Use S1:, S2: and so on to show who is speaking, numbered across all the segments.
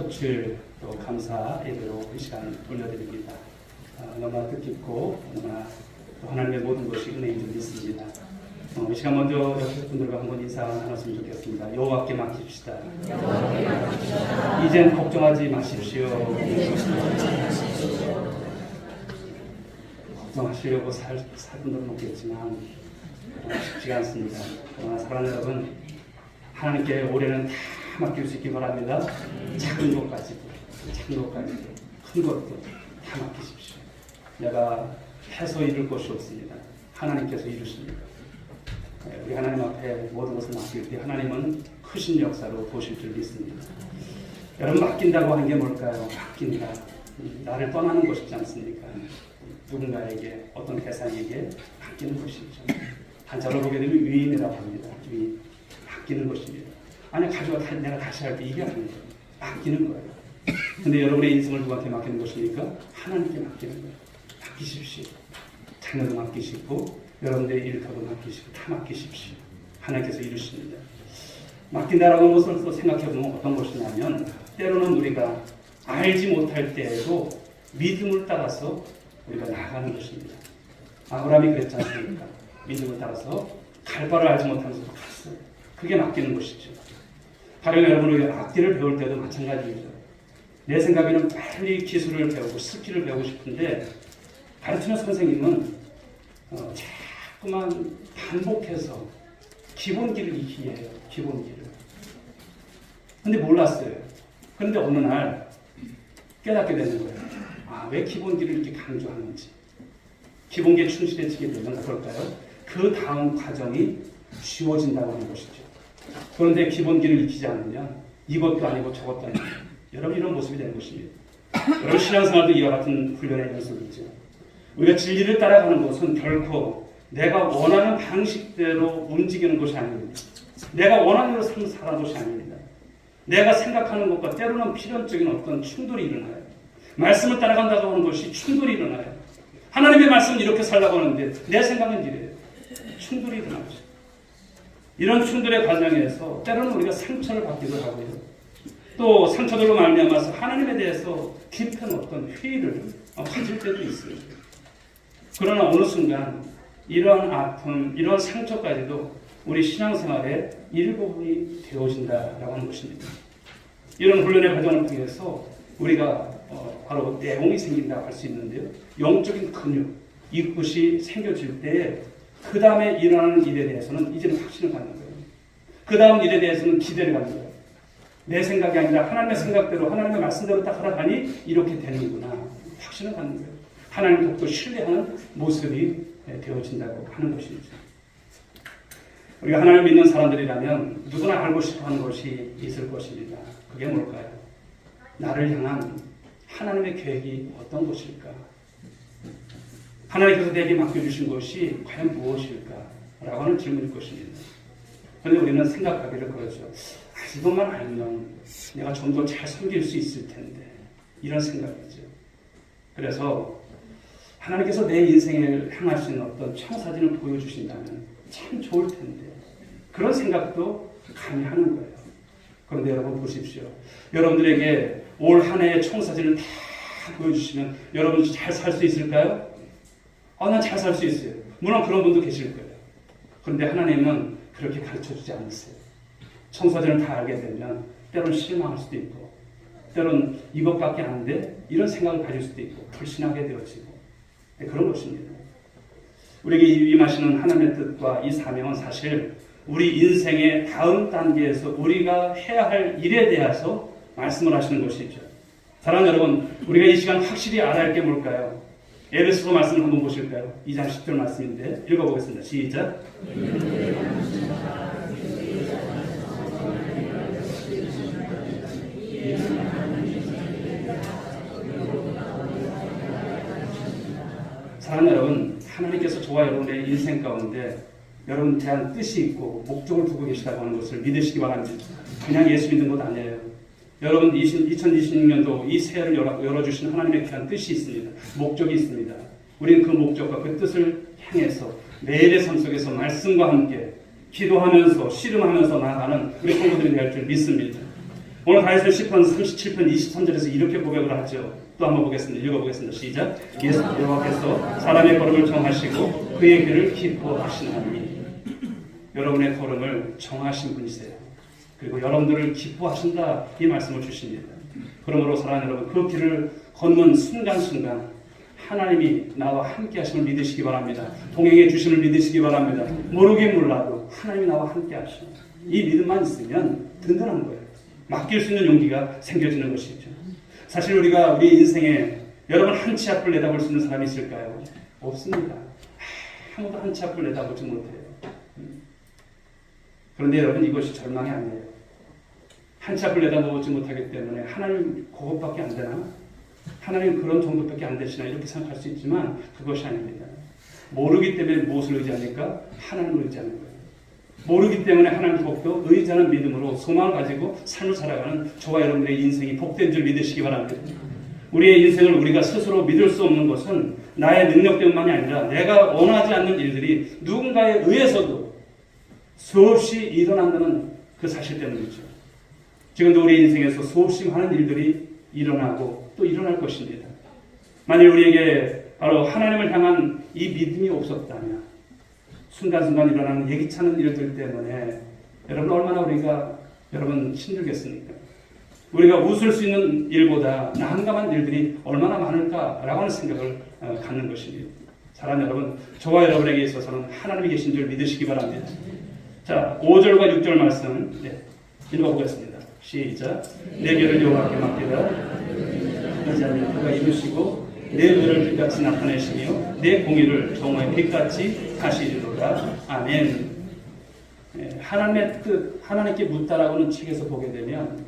S1: 꽃을 또 감사 예배로 이 시간 올려드립니다. 너무나 뜻깊고 너무나 또 하나님의 모든 것이 은혜인 줄 믿습니다. 이 시간 먼저 옆에 분들과 한번 인사 나눴으면 좋겠습니다. 여호와께 맡깁시다. 이젠 걱정하지 마십시오. 걱정하시려고 살 분들은 없겠지만 쉽지가 않습니다. 그러나 사랑하는 여러분, 하나님께 올해는 다 맡길 수 있기 바랍니다. 작은 것까지도 큰 것도 다 맡기십시오. 내가 해서 이룰 것이 없습니다. 하나님께서 이루십니다. 우리 하나님 앞에 모든 것을 맡길 때 하나님은 크신 역사로 보실 줄 믿습니다. 여러분, 맡긴다고 하는 게 뭘까요? 맡긴다. 나를 떠나는 것이지 않습니까? 누군가에게, 어떤 대상에게 맡기는 것이죠. 한자로 보게 되면 위임이라고 합니다. 위임. 맡기는 것입니다. 아니, 내가 다시 할게. 이게 아니에요. 맡기는 거예요. 근데 여러분의 인생을 누구한테 맡기는 것입니까? 하나님께 맡기는 거예요. 맡기십시오. 자녀도 맡기시고, 여러분들의 일터도 맡기시고, 다 맡기십시오. 하나님께서 이루십니다. 맡긴다라는 것을 또 생각해보면 어떤 것이냐면, 때로는 우리가 알지 못할 때에도 믿음을 따라서 우리가 나아가는 것입니다. 아브라함이 그랬지 않습니까? 믿음을 따라서 갈 바를 알지 못하면서 갔어요. 그게 맡기는 것이죠. 가령 여러분이 악기를 배울 때도 마찬가지입니다. 내 생각에는 빨리 기술을 배우고 스킬을 배우고 싶은데 가르치는 선생님은 자꾸만 반복해서 기본기를 익히게 해요. 기본기를. 근데 몰랐어요. 그런데 어느 날 깨닫게 되는 거예요. 왜 기본기를 이렇게 강조하는지. 기본기에 충실해지게 되면 그럴까요? 그 다음 과정이 쉬워진다고 하는 것이죠. 그런데 기본기를 익히지 않으면 이것도 아니고 저것도 아니고 여러분 이런 모습이 되는 것입니다. 여러분 신앙생활도 이와 같은 훈련의 연속이죠. 우리가 진리를 따라가는 것은 결코 내가 원하는 방식대로 움직이는 것이 아닙니다. 내가 원하는 대로 삶을 살아가는 것이 아닙니다. 내가 생각하는 것과 때로는 필연적인 어떤 충돌이 일어나요. 말씀을 따라간다고 하는 것이 충돌이 일어나요. 하나님의 말씀은 이렇게 살라고 하는데 내 생각은 이래요. 충돌이 일어나죠. 이런 충돌의 과정에서 때로는 우리가 상처를 받기도 하고요. 또 상처들로 말미암아서 하나님에 대해서 깊은 어떤 회의를 가질 때도 있어요. 그러나 어느 순간 이러한 아픔, 이러한 상처까지도 우리 신앙생활의 일부분이 되어진다라고 하는 것입니다. 이런 훈련의 과정을 통해서 우리가 바로 내공이 생긴다고 할 수 있는데요. 영적인 근육, 이것이 생겨질 때 그 다음에 일어나는 일에 대해서는 이제는 확신을 갖는 거예요. 그 다음 일에 대해서는 기대를 갖는 거예요. 내 생각이 아니라 하나님의 생각대로, 하나님의 말씀대로 딱 하라가니 이렇게 되는구나. 확신을 갖는 거예요. 하나님을 더욱더 신뢰하는 모습이 되어진다고 하는 것이죠. 우리가 하나님을 믿는 사람들이라면 누구나 알고 싶어하는 것이 있을 것입니다. 그게 뭘까요? 나를 향한 하나님의 계획이 어떤 것일까? 하나님께서 내게 맡겨주신 것이 과연 무엇일까? 라고 하는 질문일 것입니다. 그런데 우리는 생각하기를 그러죠. 이것만 알면 내가 좀 더 잘 섬길 수 있을 텐데. 이런 생각이죠. 그래서 하나님께서 내 인생을 향하신 어떤 청사진을 보여주신다면 참 좋을 텐데. 그런 생각도 감히 하는 거예요. 그런데 여러분 보십시오. 여러분들에게 올 한 해의 청사진을 다 보여주시면 여러분 잘 살 수 있을까요? 난 잘 살 수 있어요. 물론 그런 분도 계실 거예요. 그런데 하나님은 그렇게 가르쳐주지 않으세요. 청사진을 다 알게 되면 때로는 실망할 수도 있고 때로는 이것밖에 안 돼? 이런 생각을 가질 수도 있고 불신하게 되어지고 그런 것입니다. 우리에게 임하시는 하나님의 뜻과 이 사명은 사실 우리 인생의 다음 단계에서 우리가 해야 할 일에 대해서 말씀을 하시는 것이죠. 사랑하는 여러분, 우리가 이 시간 확실히 알아야 할 게 뭘까요? 에베소서 말씀을 한번 보실까요? 2장 10절 말씀인데 읽어보겠습니다. 시작. 사랑하는 여러분, 하나님께서 저와 여러분의 인생 가운데 여러분에 대한 뜻이 있고 목적을 두고 계시다고 하는 것을 믿으시기 바랍니다. 그냥 예수 믿는 것 아니에요. 여러분 2026년도 이 새해를 열어주신 하나님의 귀한 뜻이 있습니다. 목적이 있습니다. 우리는 그 목적과 그 뜻을 향해서 매일의 삶 속에서 말씀과 함께 기도하면서 씨름하면서 나아가는 우리 성도들이 될 줄 믿습니다. 오늘 다니엘 10편 37편 23절에서 이렇게 고백을 하죠. 또 한번 보겠습니다. 읽어보겠습니다. 시작. 예수 여호와께서 사람의 걸음을 정하시고 그의 길을 기뻐하시나니. 여러분의 걸음을 정하신 분이세요. 그리고 여러분들을 기뻐하신다 이 말씀을 주십니다. 그러므로 사랑하는 여러분, 그 길을 걷는 순간순간 하나님이 나와 함께 하심을 믿으시기 바랍니다. 동행해 주심을 믿으시기 바랍니다. 모르긴 몰라도 하나님이 나와 함께 하시오. 이 믿음만 있으면 든든한 거예요. 맡길 수 있는 용기가 생겨지는 것이죠. 사실 우리가 우리 인생에 여러분 한 치 앞을 내다볼 수 있는 사람이 있을까요? 없습니다. 아무도 한 치 앞을 내다보지 못해요. 그런데 여러분, 이것이 절망이 아니에요. 한 치 앞을 내다보지 못하기 때문에 하나님 그것밖에 안 되나? 하나님 그런 정도밖에 안 되시나? 이렇게 생각할 수 있지만 그것이 아닙니다. 모르기 때문에 무엇을 의지합니까? 하나님을 의지하는 거예요. 모르기 때문에 하나님 더욱더 의지하는 믿음으로 소망을 가지고 삶을 살아가는 저와 여러분의 인생이 복된 줄 믿으시기 바랍니다. 우리의 인생을 우리가 스스로 믿을 수 없는 것은 나의 능력 때문만이 아니라 내가 원하지 않는 일들이 누군가에 의해서도 수없이 일어난다는 그 사실 때문이죠. 지금도 우리 인생에서 수없이 많은 일들이 일어나고 또 일어날 것입니다. 만일 우리에게 바로 하나님을 향한 이 믿음이 없었다면 순간순간 일어나는 예기치 않은 일들 때문에 여러분 얼마나 우리가 힘들겠습니까? 우리가 웃을 수 있는 일보다 난감한 일들이 얼마나 많을까라고 하는 생각을 갖는 것입니다. 사랑하는 여러분, 저와 여러분에게 있어서는 하나님이 계신 줄 믿으시기 바랍니다. 자, 5절과 6절 말씀 읽어보겠습니다. 시작. 내 길을 여호와께 맡기라. 이자는 그가 이루시고 내 의를 빛같이 나타내시며 내 공의를 정오의 빛같이 하시리로다. 아멘. 하나님의 뜻, 하나님께 묻다라고는 책에서 보게 되면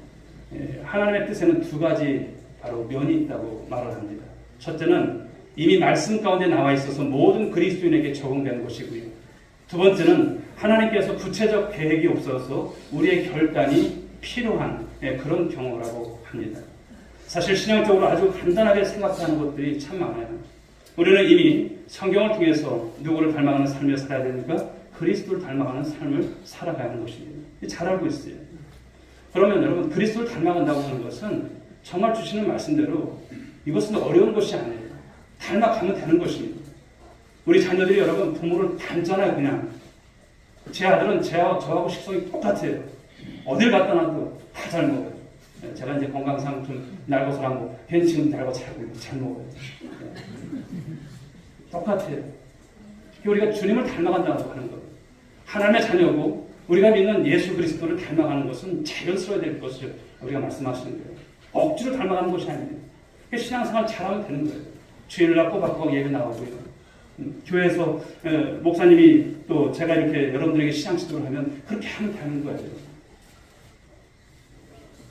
S1: 하나님의 뜻에는 두 가지 바로 면이 있다고 말을 합니다. 첫째는 이미 말씀 가운데 나와 있어서 모든 그리스도인에게 적용되는 것이고요. 두 번째는 하나님께서 구체적 계획이 없어서 우리의 결단이 필요한 그런 경우라고 합니다. 사실 신앙적으로 아주 간단하게 생각하는 것들이 참 많아요. 우리는 이미 성경을 통해서 누구를 닮아가는 삶을 살아야 되니까 그리스도를 닮아가는 삶을 살아가야 하는 것입니다. 잘 알고 있어요. 그러면 여러분, 그리스도를 닮아간다고 하는 것은 정말 주시는 말씀대로 이것은 어려운 것이 아니에요. 닮아가면 되는 것입니다. 우리 자녀들이 여러분 부모를 닮잖아요. 그냥 제 아들은 저하고 식성이 똑같아요. 어딜 갖다 놔도 다 잘 먹어요. 제가 이제 건강상 좀 날고서라고 걔는 지금 날고 잘 먹어요. 똑같아요. 우리가 주님을 닮아간다고 하는 거예요. 하나님의 자녀고 우리가 믿는 예수 그리스도를 닮아가는 것은 자연스러워야 될 것을 우리가 말씀하시는 거예요. 억지로 닮아가는 것이 아니에요. 신앙생활 잘하면 되는 거예요. 주일날 꼬박꼬박 예배 나오고요. 교회에서 목사님이 또 제가 이렇게 여러분들에게 신앙 지도를 하면 그렇게 하면 되는 거예요.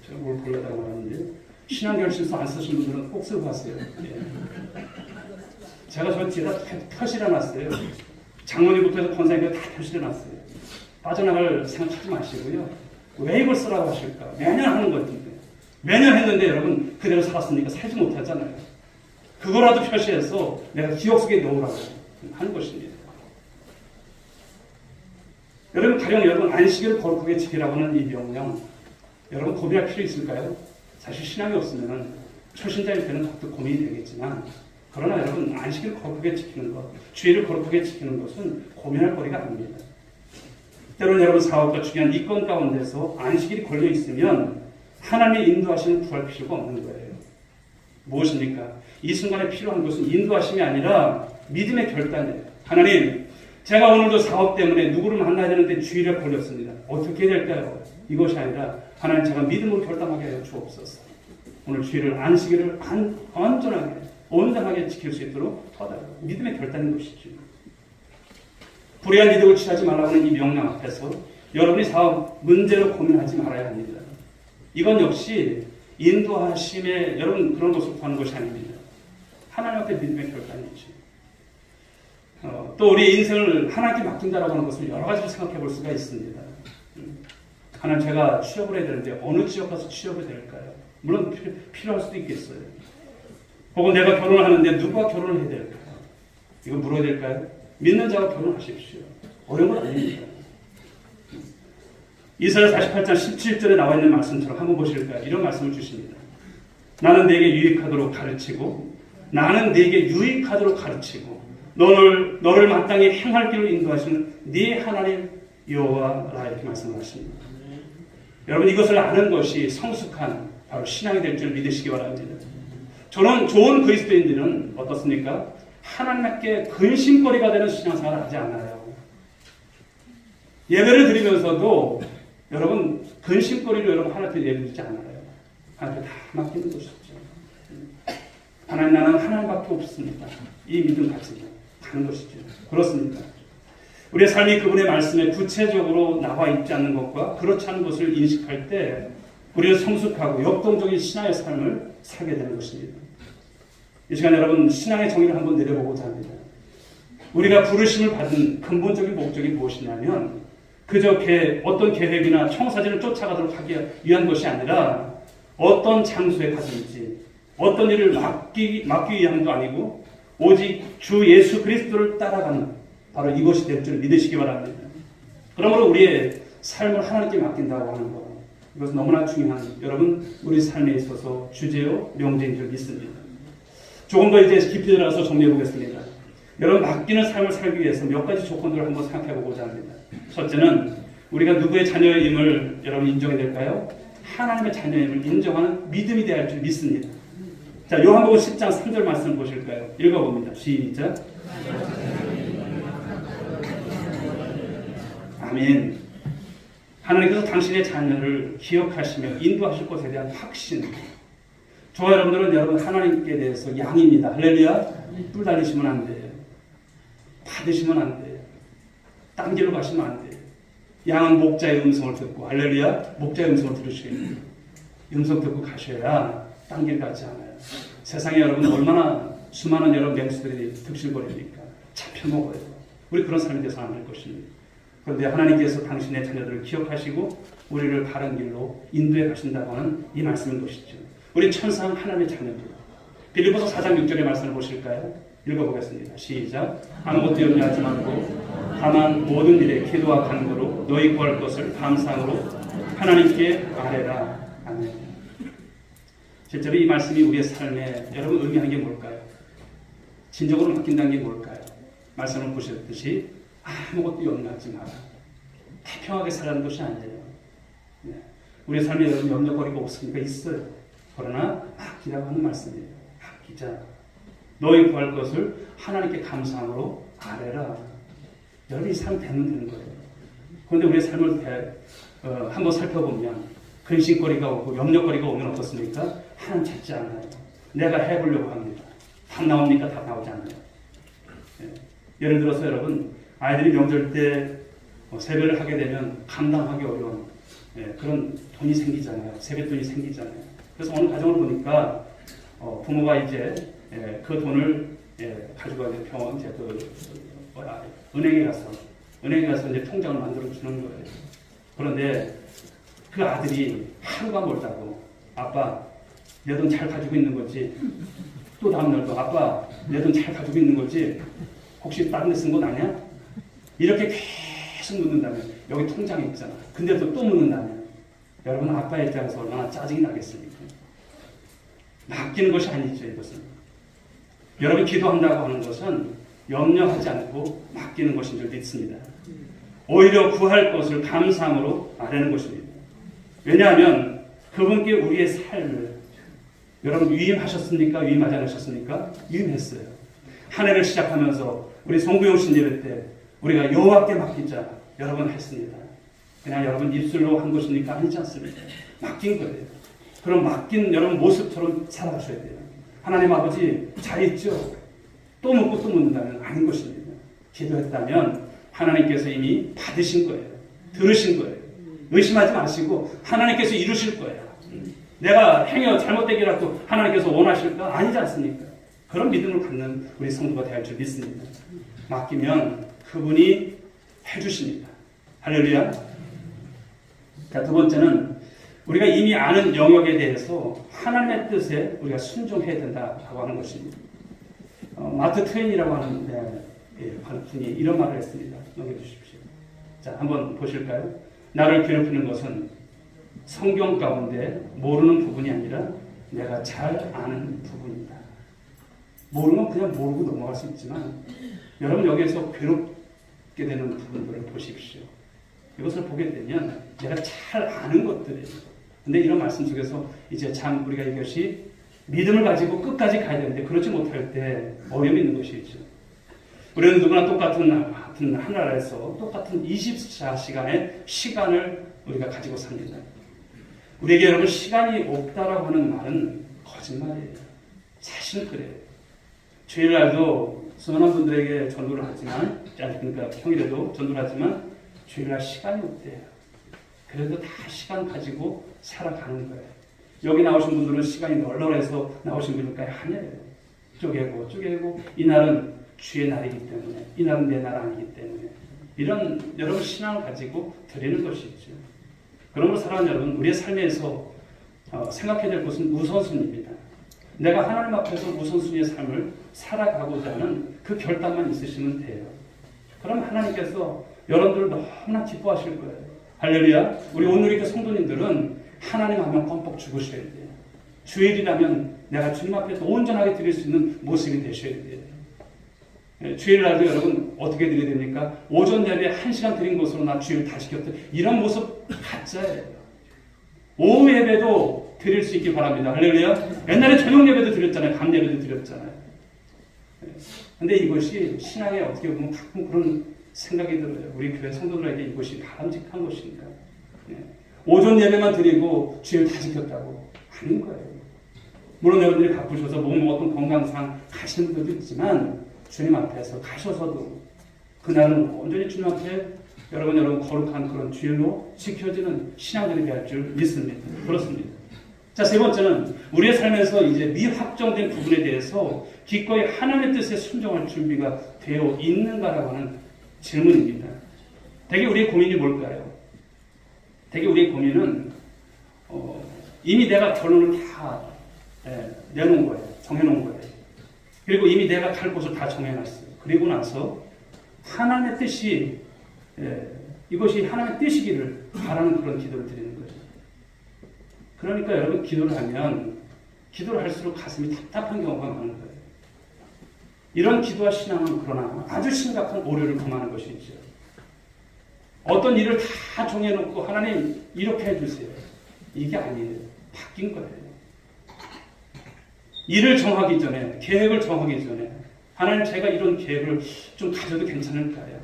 S1: 제가 뭘 보려다가 말하는데 신앙결실서 안 쓰신 분들은 꼭 쓰고 가세요. 제가 저 뒤에다 표시해놨어요. 장로님부터 해서 권사님까지 다 표시해놨어요. 빠져나갈 생각하지 마시고요. 왜 이걸 쓰라고 하실까? 매년 하는 것인데 매년 했는데 여러분 그대로 살았으니까 살지 못하잖아요. 그거라도 표시해서 내가 기억 속에 넣으라고 하는 것입니다. 여러분, 가령 여러분 안식일을 거룩하게 지키라고 하는 이 명령, 여러분 고민할 필요 있을까요? 사실 신앙이 없으면 초신자일 때는 더욱더 고민이 되겠지만, 그러나 여러분 안식일을 거룩하게 지키는 것, 주일을 거룩하게 지키는 것은 고민할 거리가 아닙니다. 때로는 여러분 사업과 중요한 이권 가운데서 안식일이 걸려 있으면 하나님의 인도하시는 구할 필요가 없는 거예요. 무엇입니까? 이 순간에 필요한 것은 인도하심이 아니라 믿음의 결단이에요. 하나님, 제가 오늘도 사업 때문에 누구를 만나야 되는데 주일에 걸렸습니다. 어떻게 될까요? 이것이 아니라 하나님, 제가 믿음으로 결단하게 하여 주옵소서. 오늘 주일을 안식일을 온전하게 온전하게 지킬 수 있도록 도와달라고. 믿음의 결단인 것이죠. 불의한 이득을 취하지 말라고 하는 이 명령 앞에서 여러분이 사업 문제로 고민하지 말아야 합니다. 이건 역시 인도하심에 여러분 그런 것을 구하는 것이 아닙니다. 하나님 앞에 믿음의 결단이죠. 또 우리 인생을 하나님께 맡긴다라고 하는 것을 여러 가지로 생각해 볼 수가 있습니다. 하나님, 제가 취업을 해야 되는데 어느 지역 가서 취업이 될까요? 물론 필요할 수도 있겠어요. 혹은 내가 결혼을 하는데 누구와 결혼을 해야 될까요? 이거 물어야 될까요? 믿는 자가 결혼하십시오. 어려운 건 아닙니다. 이사야 48장 17절에 나와 있는 말씀처럼 한번 보실까요? 이런 말씀을 주십니다. 나는 네게 유익하도록 가르치고 나는 네게 유익하도록 가르치고 너를 마땅히 행할 길로 인도하시는 네 하나님 여호와라 이렇게 말씀을 하십니다. 여러분 이것을 아는 것이 성숙한 바로 신앙이 될 줄 믿으시기 바랍니다. 저는 좋은 그리스도인들은 어떻습니까? 하나님께 근심거리가 되는 신앙생활을 하지 않아요. 예배를 드리면서도 여러분 근심거리로 여러분 하나님께 예배드리지 않아요. 하나님께 다 맡기는 것이죠. 하나님 나는 하나님밖에 없습니다. 이 믿음 가지고 가는 것이죠. 그렇습니까? 우리의 삶이 그분의 말씀에 구체적으로 나와 있지 않는 것과 그렇지 않은 것을 인식할 때 우리는 성숙하고 역동적인 신앙의 삶을 살게 되는 것입니다. 이 시간 여러분 신앙의 정의를 한번 내려보고자 합니다. 우리가 부르심을 받은 근본적인 목적이 무엇이냐면 그저 어떤 계획이나 청사진을 쫓아가도록 하기 위한 것이 아니라 어떤 장소에 가든지 어떤 일을 맡기 위함도 아니고 오직 주 예수 그리스도를 따라가는 바로 이것이 될 줄 믿으시기 바랍니다. 그러므로 우리의 삶을 하나님께 맡긴다고 하는 것 이것은 너무나 중요한 여러분 우리 삶에 있어서 주제요 명제인 줄 믿습니다. 조금 더 이제 깊이 들어가서 정리해 보겠습니다. 여러분 맡기는 삶을 살기 위해서 몇 가지 조건들을 한번 생각해 보고자 합니다. 첫째는 우리가 누구의 자녀임을 여러분 인정해야 될까요? 하나님의 자녀임을 인정하는 믿음이 되어야 할 줄 믿습니다. 자, 요한복음 10장 3절 말씀 보실까요? 읽어봅니다. 시작. 아멘. 하나님께서 당신의 자녀를 기억하시며 인도하실 것에 대한 확신. 저와 여러분들은 여러분 하나님께 대해서 양입니다. 할렐루야. 뿔 달리시면 안 돼요. 받으시면 안 돼요. 딴 길로 가시면 안 돼요. 양은 목자의 음성을 듣고 할렐루야. 목자의 음성을 들으셔야 돼요. 음성 듣고 가셔야 딴 길 가지 않아요. 세상에 여러분 얼마나 수많은 여러 맹수들이 득실거립니까? 잡혀 먹어요. 우리 그런 삶이 되어서는 안 될 것입니다. 그런데 하나님께서 당신의 자녀들을 기억하시고 우리를 바른 길로 인도해 가신다고 하는 이 말씀인 것이죠. 우리 천상 하나님의 자녀들. 빌립보서 4장 6절의 말씀을 보실까요? 읽어보겠습니다. 시작. 아무것도 염려하지 말고 다만 모든 일에 기도와 간구로 너희 구할 것을 감사함으로 하나님께 아뢰라. 아멘. 실제로 이 말씀이 우리의 삶에 여러분 의미하는 게 뭘까요? 진정으로 맡긴다는 게 뭘까요? 말씀을 보셨듯이 아무것도 염려하지 마라. 태평하게 살라는 것이 아니에요. 네. 우리의 삶에 여러분 염려거리가 없으니까 있어요. 그러나 아끼라고 하는 말씀이에요. 아끼자. 너희 구할 것을 하나님께 감사함으로 아뢰라. 여러분 이 삶 되는 거예요. 그런데 우리의 삶을 한번 살펴보면 근심거리가 오고 염려거리가 오면 어떻습니까? 하나님 찾지 않아요. 내가 해보려고 합니다. 답 나옵니까? 답 나오지 않아요. 네. 예를 들어서 여러분 아이들이 명절 때 세배를 하게 되면 감당하기 어려운 그런 돈이 생기잖아요. 세뱃돈이 생기잖아요. 그래서 어느 가정을 보니까 부모가 이제 그 돈을 가지고 이제 은행에 가서 이제 통장을 만들어 주는 거예요. 그런데 그 아들이 하루가 멀다고 아빠 내 돈 잘 가지고 있는 거지. 또 다음 날도 아빠 내 돈 잘 가지고 있는 거지. 혹시 다른 데 쓴 건 아니야? 이렇게 계속 묻는다면 여기 통장에 있잖아. 근데도 또 묻는다면 여러분 아빠의 입장에서 얼마나 짜증이 나겠습니까? 맡기는 것이 아니죠. 이것은 여러분 기도한다고 하는 것은 염려하지 않고 맡기는 것인 줄 믿습니다. 오히려 구할 것을 감사함으로 아뢰는 것입니다. 왜냐하면 그분께 우리의 삶을 여러분 위임하셨습니까? 위임하지 않으셨습니까? 위임했어요. 한 해를 시작하면서 우리 송구용신 예배 때 우리가 여호와께 맡기자 여러분 했습니다. 그냥 여러분 입술로 한 것입니까? 아니지 않습니까? 맡긴 거예요. 그럼 맡긴 여러분 모습처럼 살아가셔야 돼요. 하나님 아버지 잘 있죠? 또 묻고 또 묻는다면 아닌 것입니다. 기도했다면 하나님께서 이미 받으신 거예요. 들으신 거예요. 의심하지 마시고 하나님께서 이루실 거예요. 내가 행여 잘못되기라도 하나님께서 원하실까? 아니지 않습니까? 그런 믿음을 갖는 우리 성도가 되어야 할 줄 믿습니다. 맡기면 그분이 해주십니다. 할렐루야. 자, 두 번째는 우리가 이미 아는 영역에 대해서 하나님의 뜻에 우리가 순종해야 된다고 하는 것입니다. 마트 트웨인이라고 하는 분이 이런 말을 했습니다. 넘겨주십시오. 자, 한번 보실까요? 나를 괴롭히는 것은 성경 가운데 모르는 부분이 아니라 내가 잘 아는 부분이다. 모르면 그냥 모르고 넘어갈 수 있지만 여러분 여기에서 괴롭게 되는 부분들을 보십시오. 이것을 보게 되면 내가 잘 아는 것들이에요. 근데 이런 말씀 속에서 이제 참 우리가 이것이 믿음을 가지고 끝까지 가야 되는데 그렇지 못할 때 어려움이 있는 것이죠. 우리는 누구나 똑같은 하나라에서 똑같은 24시간의 시간을 우리가 가지고 삽니다. 우리에게 여러분 시간이 없다라고 하는 말은 거짓말이에요. 사실은 그래요. 주일날도 수많은 분들에게 전도를 하지만, 그러니까 평일에도 전도를 하지만 주일날 시간이 없대요. 그래도 다 시간 가지고 살아가는 거예요. 여기 나오신 분들은 시간이 널널해서 나오신 분일까요? 아니에요. 쪼개고 이날은 주의 날이기 때문에 이날은 내 날 아니기 때문에 이런 여러분 신앙을 가지고 드리는 것이죠. 그러므로 사랑하는 여러분, 우리의 삶에서 생각해야 될 것은 우선순위입니다. 내가 하나님 앞에서 우선순위의 삶을 살아가고자 하는 그 결단만 있으시면 돼요. 그럼 하나님께서 여러분들을 너무나 기뻐하실 거예요. 할렐루야. 우리 오늘의 성도님들은 하나님 하면 껌뻑 죽으셔야 돼요. 주일이라면 내가 주님 앞에서 온전하게 드릴 수 있는 모습이 되셔야 돼요. 주일날도 여러분 어떻게 드려야 됩니까? 오전 예배 1시간 드린 것으로 나 주일 다 지켰다. 이런 모습 가짜예요. 오후 예배도 드릴 수 있기 바랍니다. 할렐루야. 옛날에 저녁 예배도 드렸잖아요. 밤 예배도 드렸잖아요. 근데 이것이 신앙에 어떻게 보면 가끔 그런 생각이 들어요. 우리 교회 성도들에게 이것이 바람직한 것인가? 오전 예배만 드리고 주일 다 지켰다고 아닌 거예요. 물론 여러분들이 바쁘셔서 어떤 건강상 가시는 분들도 있지만 주님 앞에서 가셔서도 그날은 온전히 주님 앞에 여러분 거룩한 그런 주일로 지켜지는 신앙들이 될 줄 믿습니다. 그렇습니다. 자, 세 번째는 우리의 삶에서 이제 미확정된 부분에 대해서 기꺼이 하나님의 뜻에 순종할 준비가 되어 있는가라고 하는 질문입니다. 대개 우리의 고민이 뭘까요? 대개 우리의 고민은 이미 내가 결론을 다 내놓은 거예요. 정해놓은 거예요. 그리고 이미 내가 갈 곳을 다 정해놨어요. 그리고 나서 하나님의 뜻이 이것이 하나님의 뜻이기를 바라는 그런 기도를 드리는 거예요. 그러니까 여러분 기도를 하면 기도를 할수록 가슴이 답답한 경우가 많은 거예요. 이런 기도와 신앙은 그러나 아주 심각한 오류를 범하는 것이죠. 어떤 일을 다 정해놓고 하나님 이렇게 해주세요. 이게 아니에요. 바뀐 거예요. 일을 정하기 전에, 계획을 정하기 전에 하나님 제가 이런 계획을 좀 가져도 괜찮을까요?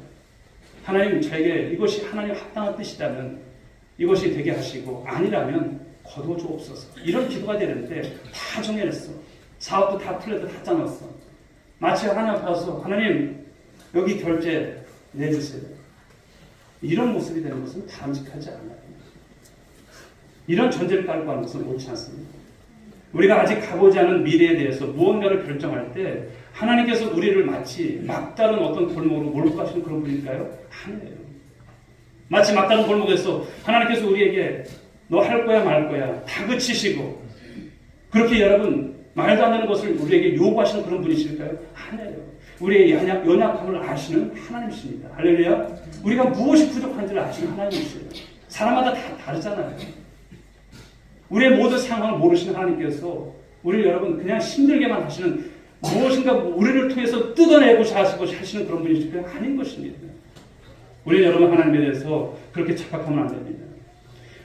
S1: 하나님 저에게 이것이 하나님 합당한 뜻이라면 이것이 되게 하시고 아니라면 거두어 주옵소서. 이런 기도가 되는데 다 정해냈어. 사업도 다 플랜도 다 짜놨어. 마치 하나님 앞에 와서 하나님 여기 결제 내주세요. 이런 모습이 되는 것은 바람직하지 않아요. 이런 전제를 깔고 하는 것은 옳지 않습니다. 우리가 아직 가보지 않은 미래에 대해서 무언가를 결정할 때 하나님께서 우리를 마치 막다른 어떤 골목으로 몰고 가시는 그런 분일까요? 아니에요. 마치 막다른 골목에서 하나님께서 우리에게 너 할 거야 말 거야 다그치시고 그렇게 여러분 말도 안 되는 것을 우리에게 요구하시는 그런 분이실까요? 아니에요. 우리의 연약함을 아시는 하나님이십니다. 할렐루야. 우리가 무엇이 부족한지를 아시는 하나님이시죠. 사람마다 다 다르잖아요. 우리의 모든 상황을 모르시는 하나님께서 우리를 여러분 그냥 힘들게만 하시는 무엇인가 우리를 통해서 뜯어내고 하시는 그런 분이실까요? 아닌 것입니다. 우리는 여러분 하나님에 대해서 그렇게 착각하면 안 됩니다.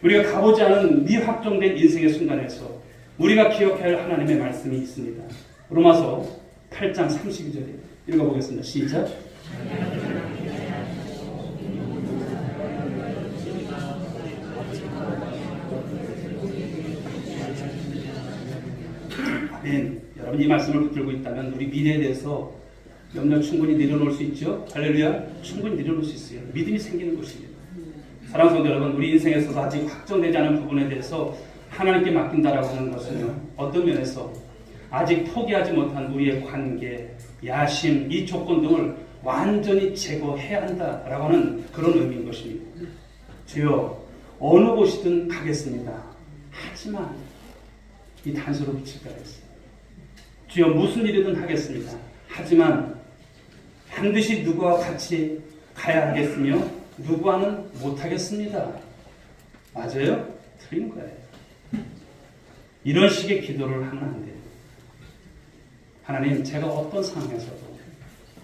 S1: 우리가 가보지 않은 미확정된 인생의 순간에서 우리가 기억해야 할 하나님의 말씀이 있습니다. 로마서 8장 32절 읽어보겠습니다. 시작. 아멘. 여러분 이 말씀을 붙들고 있다면 우리 미래에 대해서 염려 충분히 내려놓을 수 있죠. 할렐루야. 충분히 내려놓을 수 있어요. 믿음이 생기는 것입니다. 사랑하는 성도 여러분, 우리 인생에서 아직 확정되지 않은 부분에 대해서 하나님께 맡긴다라고 하는 것은요, 어떤 면에서 아직 포기하지 못한 우리의 관계, 야심, 이 조건 등을 완전히 제거해야 한다라고 하는 그런 의미인 것입니다. 주여, 어느 곳이든 가겠습니다. 하지만 이 단서로 붙일까 했습니다. 주여, 무슨 일이든 하겠습니다. 하지만 반드시 누구와 같이 가야 하겠으며 누구와는 못하겠습니다. 맞아요? 틀린 거예요. 이런 식의 기도를 하면 안 돼요. 하나님, 제가 어떤 상황에서도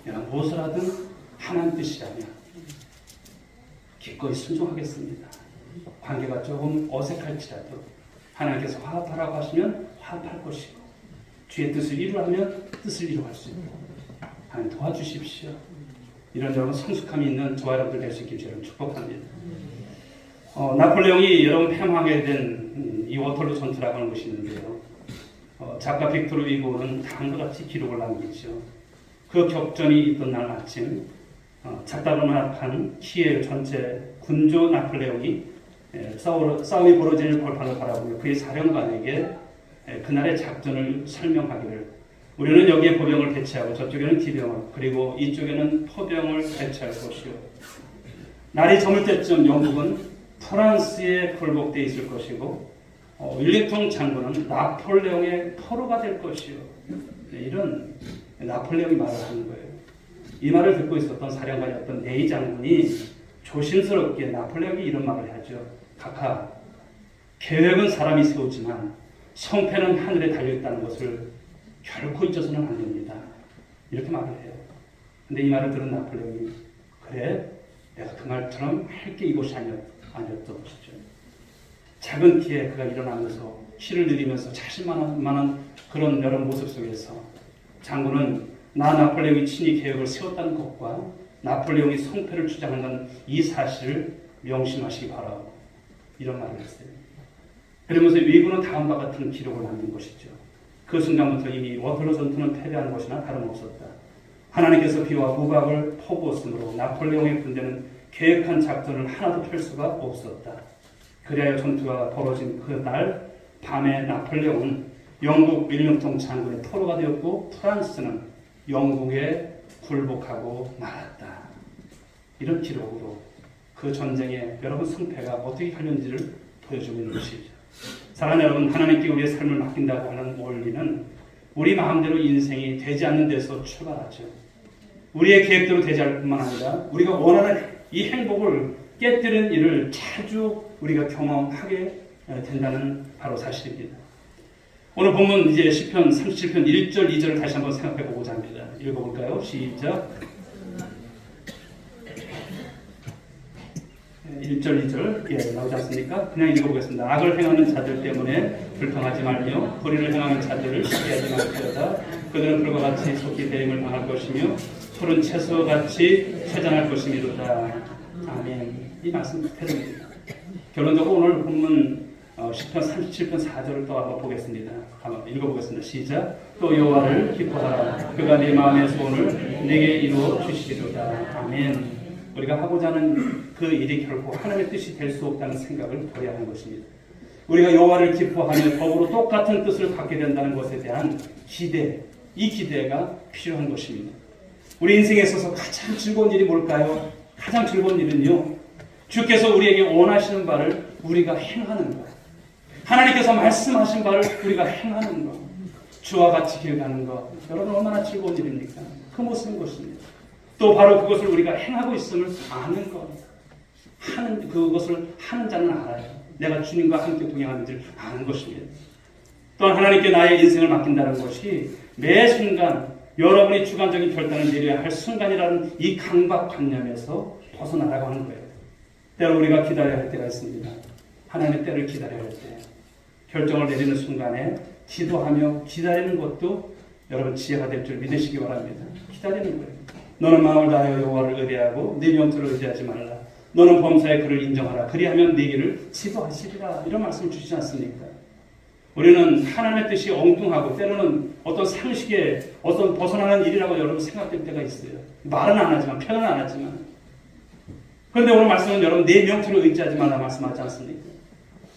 S1: 내가 무엇을 하든 하나님 뜻이라면 기꺼이 순종하겠습니다. 관계가 조금 어색할지라도 하나님께서 화합하라고 하시면 화합할 것이고, 주의 뜻을 이루라면 뜻을 이루할 수 있고, 하나님 도와주십시오. 이런 여러분 성숙함이 있는 저와 여러분들 될 수 있기를 저는 축복합니다. 나폴레옹이 여러분 패망하게 된 이 워털루 전투라고 하는 것이 있는데요. 작가 빅토르 위고는 다음과 같이 기록을 남기죠. 그 격전이 있던 날 아침, 작다르마한 키예v 전체 군조 나폴레옹이 싸움이 벌어질 벌판을 바라보며 그의 사령관에게 그날의 작전을 설명하기를, 우리는 여기에 보병을 배치하고 저쪽에는 기병을, 그리고 이쪽에는 포병을 배치할 것이요, 날이 저물 때쯤 영국은 프랑스에 굴복되어 있을 것이고 윌링턴 장군은 나폴레옹의 포로가 될 것이요. 이런 나폴레옹이 말을 하는 거예요. 이 말을 듣고 있었던 사령관이었던 네이 장군이 조심스럽게 나폴레옹이 이런 말을 하죠. 각하, 계획은 사람이 세우지만 성패는 하늘에 달려있다는 것을 결코 잊어서는 안 됩니다. 이렇게 말을 해요. 근데 이 말을 들은 나폴레옹이, 그래, 내가 그 말처럼 할 게 이것이 아니었던 것이죠. 작은 키에 그가 일어나면서 시를 내리면서 자신만한 그런 여러 모습 속에서 장군은 나폴레옹이 친히 계획을 세웠다는 것과 나폴레옹이 성패를 주장한다는 이 사실을 명심하시기 바라고 이런 말을 했어요. 그러면서 위군은 다음과 같은 기록을 남긴 것이죠. 그 순간부터 이미 워털루 전투는 패배한 것이나 다름없었다. 하나님께서 비와 우박을 퍼부었으므로 나폴레옹의 군대는 계획한 작전을 하나도 펼 수가 없었다. 그리하여 전투가 벌어진 그날 밤에 나폴레옹은 영국 윌링턴 장군의 포로가 되었고 프랑스는 영국에 굴복하고 말았다. 이런 기록으로 그 전쟁의 여러분 승패가 어떻게 갈렸는지를 보여주고 있는 것이죠. 사랑하는 여러분, 하나님께 우리의 삶을 맡긴다고 하는 원리는 우리 마음대로 인생이 되지 않는 데서 출발하죠. 우리의 계획대로 되지 않을 뿐만 아니라 우리가 원하는 이 행복을 깨뜨리는 일을 자주 우리가 경험하게 된다는 바로 사실입니다. 오늘 본문 이제 시편 37편 1절 2절을 다시 한번 생각해 보고자 합니다. 읽어볼까요? 시작. 1절 2절 나오지 않습니까? 그냥 읽어보겠습니다. 악을 행하는 자들 때문에 불평하지 말며 불의를 행하는 자들을 시기하지 말지어다. 그들은 불과 같이 속히 대임을 당할 것이며 푸른 채소와 같이 쇠잔할 것이미로다. 아멘. 이 말씀 그대로입니다. 결론적으로 오늘 본문 시편 37편 4절을 또 한번 보겠습니다. 한번 읽어보겠습니다. 시작. 또 여호와를 기뻐하라. 그가 네 마음의 소원을 내게 이루어 주시리로다. 아멘. 우리가 하고자 하는 그 일이 결코 하나님의 뜻이 될 수 없다는 생각을 버려야 하는 것입니다. 우리가 여호와를 기뻐하며 더불어 똑같은 뜻을 갖게 된다는 것에 대한 기대, 이 기대가 필요한 것입니다. 우리 인생에 있어서 가장 즐거운 일이 뭘까요? 가장 즐거운 일은요, 주께서 우리에게 원하시는 바를 우리가 행하는 것, 하나님께서 말씀하신 바를 우리가 행하는 것, 주와 같이 길 가는 것, 여러분 얼마나 즐거운 일입니까? 그 모습인 것입니다. 또 바로 그것을 우리가 행하고 있음을 아는 것, 그것을 하는 자는 알아요. 내가 주님과 함께 동행하는지를 아는 것입니다. 또한 하나님께 나의 인생을 맡긴다는 것이 매 순간 여러분이 주관적인 결단을 내려야 할 순간이라는 이 강박관념에서 벗어나라고 하는 거예요. 때로 우리가 기다려야 할 때가 있습니다. 하나님의 때를 기다려야 할 때, 결정을 내리는 순간에 기도하며 기다리는 것도 여러분 지혜가 될 줄 믿으시기 바랍니다. 기다리는 거예요. 너는 마음을 다하여 여호와를 의뢰하고 네 명철을 의지하지 말라. 너는 범사에 그를 인정하라. 그리하면 네 길을 지도하시리라. 이런 말씀을 주시지 않습니까? 우리는 하나님의 뜻이 엉뚱하고 때로는 어떤 상식에 어떤 벗어나는 일이라고 여러분 생각될 때가 있어요. 말은 안 하지만, 표현은 안 하지만. 그런데 오늘 말씀은 여러분 내 명철을 의지하지 말라 말씀하지 않습니까?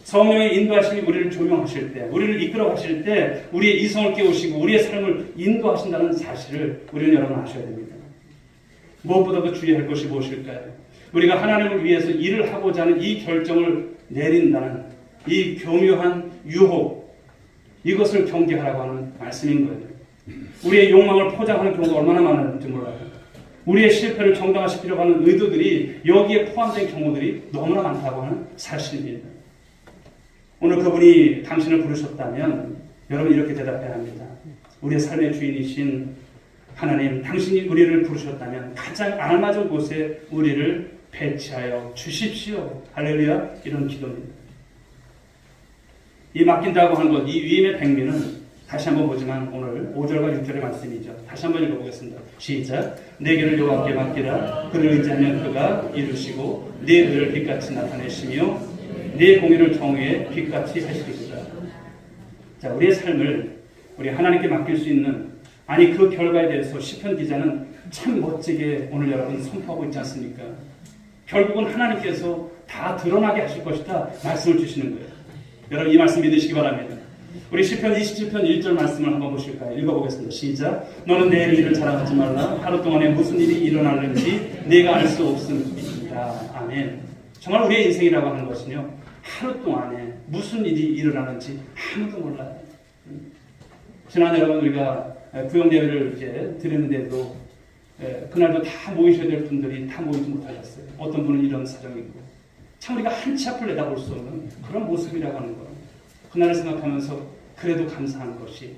S1: 성령의 인도하심이 우리를 조명하실 때, 우리를 이끌어 가실 때 우리의 이성을 깨우시고 우리의 삶을 인도하신다는 사실을 우리는 여러분 아셔야 됩니다. 무엇보다도 주의할 것이 무엇일까요? 우리가 하나님을 위해서 일을 하고자 하는 이 결정을 내린다는 이 교묘한 유혹, 이것을 경계하라고 하는 말씀인 거예요. 우리의 욕망을 포장하는 경우가 얼마나 많은지 몰라요. 우리의 실패를 정당화시키려고 하는 의도들이 여기에 포함된 경우들이 너무나 많다고 하는 사실입니다. 오늘 그분이 당신을 부르셨다면 여러분 이렇게 대답해야 합니다. 우리의 삶의 주인이신 하나님, 당신이 우리를 부르셨다면 가장 알맞은 곳에 우리를 배치하여 주십시오. 할렐루야. 이런 기도입니다. 이 맡긴다고 하는 것, 이 위임의 백미는 다시 한번 보지만 오늘 5절과 6절의 말씀이죠. 다시 한번 읽어보겠습니다. 시작. 내 길을 여호와께 맡기라. 그를 의지하면 그가 이루시고 네 의를 빛같이 나타내시며 네 공의를 정의에 빛같이 하시리이다. 자, 우리의 삶을 우리 하나님께 맡길 수 있는, 아니 그 결과에 대해서 시편 기자는 참 멋지게 오늘 여러분 선포하고 있지 않습니까? 결국은 하나님께서 다 드러나게 하실 것이다 말씀을 주시는 거예요. 여러분 이 말씀 믿으시기 바랍니다. 우리 시편 27편 1절 말씀을 한번 보실까요? 읽어보겠습니다. 시작. 너는 내 일을 자랑하지 말라. 하루 동안에 무슨 일이 일어나는지 내가 알 수 없음이다. 아멘. 정말 우리의 인생이라고 하는 것은요, 하루 동안에 무슨 일이 일어나는지 아무도 몰라요. 지난 여러분 우리가 구역 예배를 이제 드리는데도 그날도 다 모이셔야 될 분들이 다 모이지 못하셨어요. 어떤 분은 이런 사정이 있고, 참 우리가 한치 앞을 내다볼 수 없는 그런 모습이라고 하는 거예요. 그날을 생각하면서 그래도 감사한 것이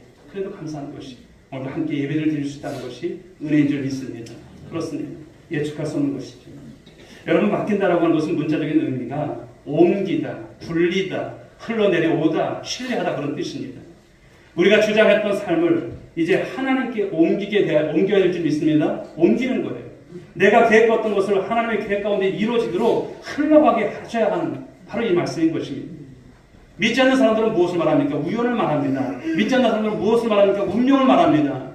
S1: 오늘도 함께 예배를 드릴 수 있다는 것이 은혜인 줄 믿습니다. 그렇습니다. 예측할 수 없는 것이죠. 여러분 맡긴다라고 하는 것은 문자적인 의미가 옮기다, 분리다, 흘러내려오다, 신뢰하다 그런 뜻입니다. 우리가 주장했던 삶을 이제 하나님께 옮겨야 될 줄 믿습니다. 옮기는 거예요. 내가 계획했던 것을 하나님의 계획 가운데 이루어지도록 흘러가게 하셔야 하는 바로 이 말씀인 것입니다. 믿지 않는 사람들은 무엇을 말합니까? 우연을 말합니다. 믿지 않는 사람들은 무엇을 말합니까? 운명을 말합니다.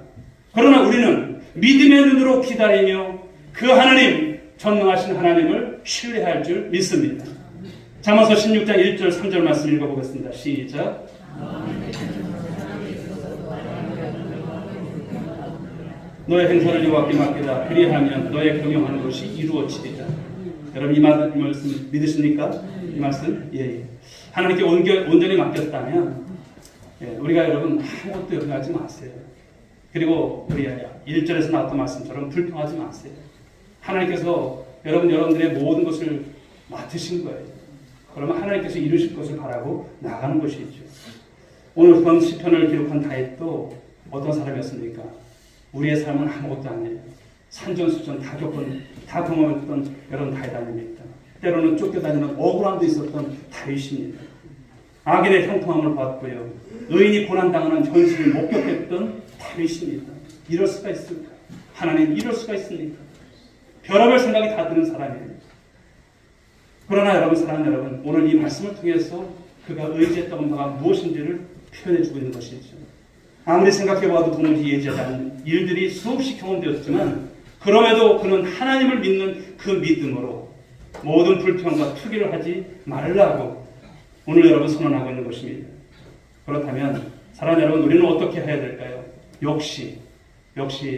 S1: 그러나 우리는 믿음의 눈으로 기다리며 그 하나님, 전능하신 하나님을 신뢰할 줄 믿습니다. 잠언서 16장 1절 3절 말씀 읽어보겠습니다. 시작. 너의 행사를 여호와께 맡기라. 그리하면 너의 경영하는 것이 이루어지리라. 여러분 이 말씀 믿으십니까? 이 말씀? 예. 하나님께 온전히 맡겼다면 우리가 여러분 아무것도 염려하지 마세요. 그리고 우리 1절에서 나왔던 말씀처럼 불평하지 마세요. 하나님께서 여러분들의 모든 것을 맡으신 거예요. 그러면 하나님께서 이루실 것을 바라고 나가는 것이죠. 오늘 본 시편을 기록한 다윗도 어떤 사람이었습니까? 우리의 삶은 아무것도 아니에요. 산전수전 다 경험했던 여러분 다윗 아닙니까? 때로는 쫓겨다니는 억울함도 있었던 다윗입니다. 악인의 형통함을 받고요, 의인이 고난당하는 현실을 목격했던 다윗입니다. 이럴 수가 있을까? 하나님 이럴 수가 있습니까? 별의별 생각이 다 드는 사람이에요. 그러나 여러분, 사랑하는 여러분, 오늘 이 말씀을 통해서 그가 의지했던 바가 무엇인지를 표현해주고 있는 것이죠. 아무리 생각해봐도 도무지 예지하지 않는 일들이 수없이 경험되었지만 그럼에도 그는 하나님을 믿는 그 믿음으로 모든 불평과 투기를 하지 말라고 오늘 여러분 선언하고 있는 것입니다. 그렇다면 사랑하는 여러분, 우리는 어떻게 해야 될까요? 역시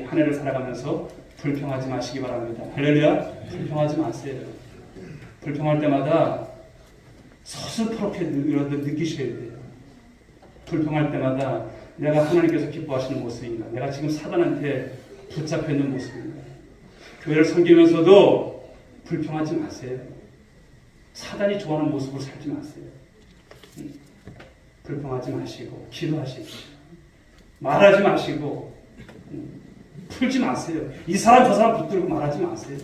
S1: 한 해를 살아가면서 불평하지 마시기 바랍니다. 할렐루야. 불평하지 마세요. 불평할 때마다 서슴퍼렇게 느끼셔야 돼요. 불평할 때마다 내가 하나님께서 기뻐하시는 모습인가? 내가 지금 사단한테 붙잡혀 있는 모습인가? 교회를 섬기면서도 불평하지 마세요. 사단이 좋아하는 모습으로 살지 마세요. 불평하지 마시고 기도하십시오. 말하지 마시고 풀지 마세요. 이 사람 저 사람 붙들고 말하지 마세요.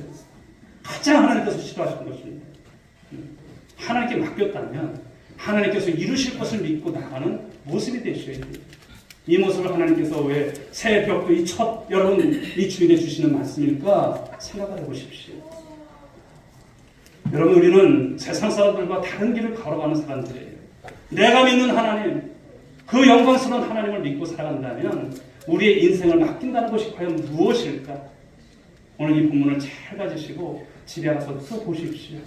S1: 가장 하나님께서 싫어하시는 것입니다. 하나님께 맡겼다면 하나님께서 이루실 것을 믿고 나가는 모습이 되셔야 돼요. 이 모습을 하나님께서 왜 새 벽도 이 첫 여러분 이 주일에 주시는 말씀일까 생각을 해보십시오. 여러분, 우리는 세상 사람들과 다른 길을 걸어가는 사람들이에요. 내가 믿는 하나님, 그 영광스러운 하나님을 믿고 살아간다면 우리의 인생을 맡긴다는 것이 과연 무엇일까? 오늘 이 본문을 잘 가지시고 집에 가서 또 보십시오.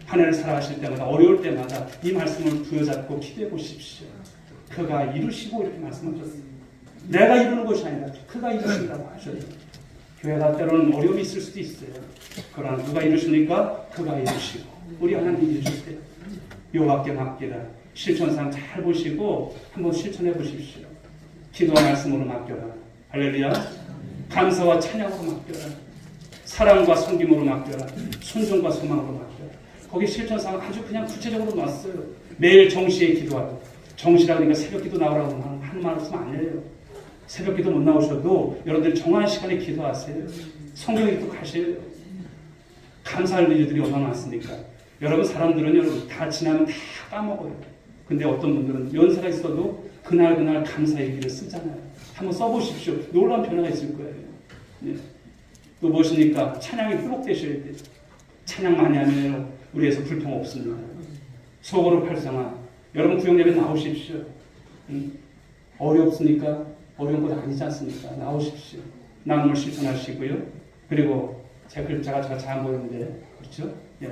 S1: 한 해를 살아가실 때마다 어려울 때마다 이 말씀을 부여잡고 기도해 보십시오. 그가 이루시고 이렇게 말씀하셨습니다. 내가 이루는 것이 아니라 그가 이루신다고 하셔요. 교회가 때로는 어려움이 있을 수도 있어요. 그러나 누가 이루십니까? 그가 이루시고 우리 하나님이 이루실 때 여호와께 맡기라. 실천상 잘 보시고 한번 실천해 보십시오. 기도와 말씀으로 맡겨라. 할렐루야. 감사와 찬양으로 맡겨라. 사랑과 섬김으로 맡겨라. 순종과 소망으로 맡겨라. 거기 실천상 아주 그냥 구체적으로 놨어요. 매일 정시에 기도하고, 정시라 그러니까 새벽 기도 나오라고 하는 말씀 아니에요. 새벽 기도 못 나오셔도 여러분들 정한 시간에 기도하세요. 성경 읽고 가셔요. 감사할 일들이 얼마나 많습니까? 여러분 사람들은 여러분 다 지나면 다 까먹어요. 근데 어떤 분들은 연세가 있어도 그날 감사 얘기를 쓰잖아요. 한번 써보십시오. 놀라운 변화가 있을 거예요. 네. 또 무엇입니까? 찬양이 회복되셔야 돼요. 찬양 많이 하면 우리에서 불평 없습니다. 속으로 활성화. 여러분 구역예배 나오십시오. 어렵습니까? 어려운 것 아니지 않습니까? 나오십시오. 나눔을 실천하시고요. 그리고 제 글자가 잘 안 보이는데 그렇죠? 예.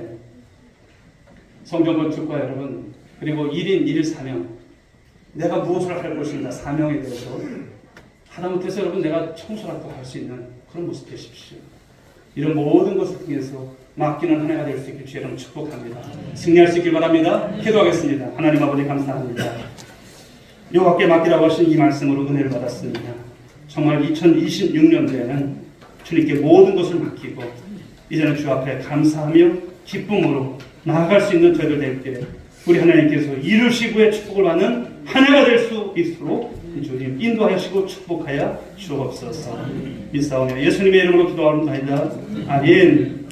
S1: 성경 건축과 여러분 그리고 1인 1일 사명. 내가 무엇을 할 것인가 사명에 대해서 하다못해서 여러분 내가 청소라도 할 수 있는 그런 모습 되십시오. 이런 모든 것을 통해서 맡기는 한 해가 될 수 있길 주의 이름으로 축복합니다. 승리할 수 있길 바랍니다. 기도하겠습니다. 하나님 아버지 감사합니다. 여호와께 맡기라고 하신 이 말씀으로 은혜를 받았습니다. 정말 2026년도에는 주님께 모든 것을 맡기고 이제는 주 앞에 감사하며 기쁨으로 나아갈 수 있는 저희들 될 때 우리 하나님께서 이루시고의 축복을 받는 한 해가 될 수 있도록 주님 인도하시고 축복하여 주옵소서. 믿사오며 예수님의 이름으로 기도합니다. 아멘.